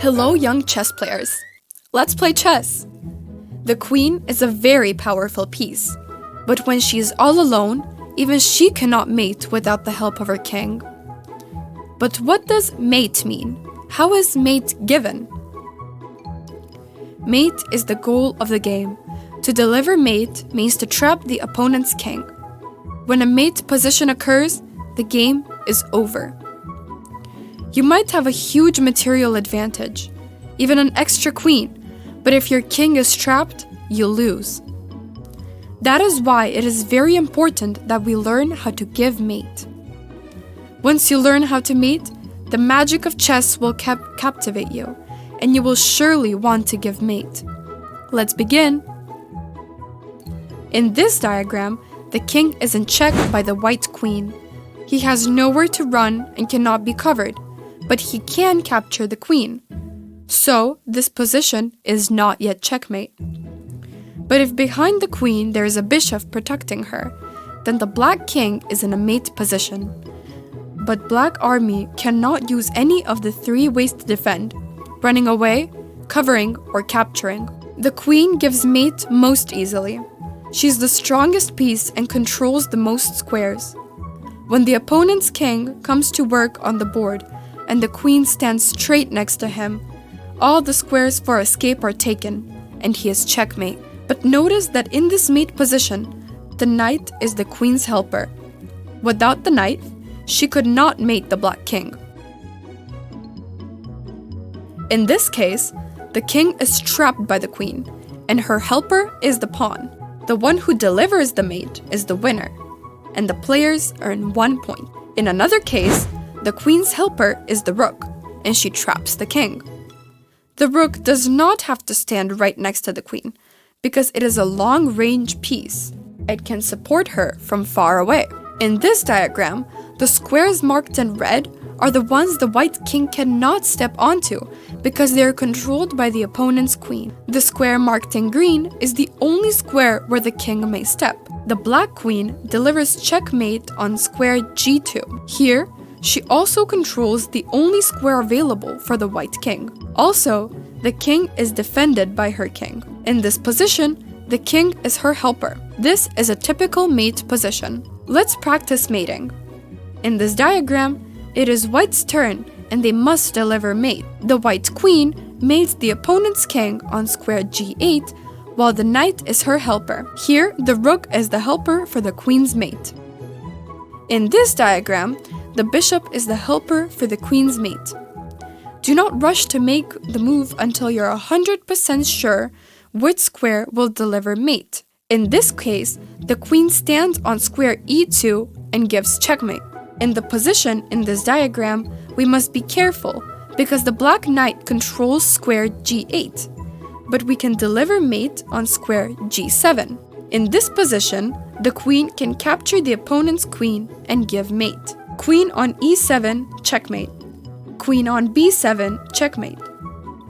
Hello, young chess players. Let's play chess. The queen is a very powerful piece, but when she is all alone, even she cannot mate without the help of her king. But what does mate mean? How is mate given? Mate is the goal of the game. To deliver mate means to trap the opponent's king. When a mate position occurs, the game is over. You might have a huge material advantage, even an extra queen, but if your king is trapped, you lose. That is why it is very important that we learn how to give mate. Once you learn how to mate, the magic of chess will captivate you, and you will surely want to give mate. Let's begin. In this diagram, the king is in check by the white queen. He has nowhere to run and cannot be covered, but he can capture the queen. So, this position is not yet checkmate. But if behind the queen there is a bishop protecting her, then the black king is in a mate position. But black army cannot use any of the three ways to defend: running away, covering, or capturing. The queen gives mate most easily. She's the strongest piece and controls the most squares. When the opponent's king comes to work on the board and the queen stands straight next to him, all the squares for escape are taken, and he is checkmate. But notice that in this mate position, the knight is the queen's helper. Without the knight, she could not mate the black king. In this case, the king is trapped by the queen, and her helper is the pawn. The one who delivers the mate is the winner, and the players earn 1 point. In another case, the queen's helper is the rook, and she traps the king. The rook does not have to stand right next to the queen, because it is a long-range piece. It can support her from far away. In this diagram, the squares marked in red are the ones the white king cannot step onto because they are controlled by the opponent's queen. The square marked in green is the only square where the king may step. The black queen delivers checkmate on square g2. Here, she also controls the only square available for the white king. Also, the king is defended by her king. In this position, the king is her helper. This is a typical mate position. Let's practice mating. In this diagram, it is white's turn and they must deliver mate. The white queen mates the opponent's king on square g8, while the knight is her helper. Here, the rook is the helper for the queen's mate. In this diagram, the bishop is the helper for the queen's mate. Do not rush to make the move until you're 100% sure which square will deliver mate. In this case, the queen stands on square e2 and gives checkmate. In the position in this diagram, we must be careful because the black knight controls square g8, but we can deliver mate on square g7. In this position, the queen can capture the opponent's queen and give mate. Queen on e7, checkmate. Queen on b7, checkmate.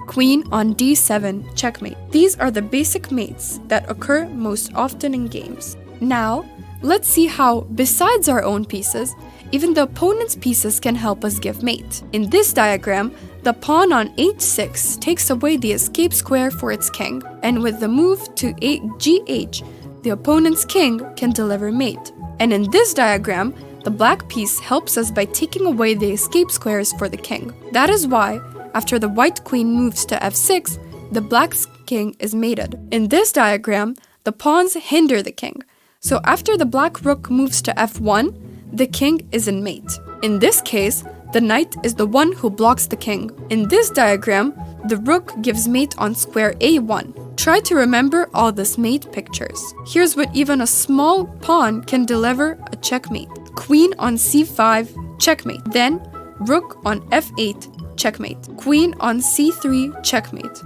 Queen on d7, checkmate. These are the basic mates that occur most often in games. Now, let's see how, besides our own pieces, even the opponent's pieces can help us give mate. In this diagram, the pawn on h6 takes away the escape square for its king, and with the move to gh, the opponent's king can deliver mate. And in this diagram, the black piece helps us by taking away the escape squares for the king. That is why, after the white queen moves to f6, the black king is mated. In this diagram, the pawns hinder the king. So after the black rook moves to f1, the king is in mate. In this case, the knight is the one who blocks the king. In this diagram, the rook gives mate on square a1. Try to remember all these mate pictures. Here's what even a small pawn can deliver: a checkmate. Queen on c5, checkmate. Then, rook on f8, checkmate. Queen on c3, checkmate.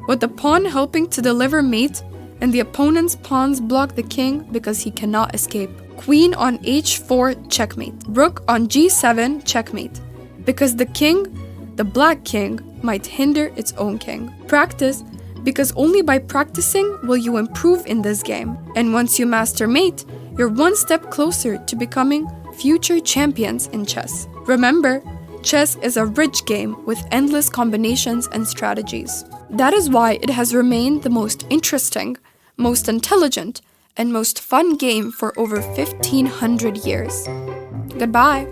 With the pawn helping to deliver mate, and the opponent's pawns block the king because he cannot escape. Queen on h4, checkmate. Rook on g7, checkmate. Because the king, the black king, might hinder its own king. Practice, because only by practicing will you improve in this game. And once you master mate, you're one step closer to becoming future champions in chess. Remember, Chess is a rich game with endless combinations and strategies. That is why it has remained the most interesting, most intelligent, and most fun game for over 1500 years. Goodbye.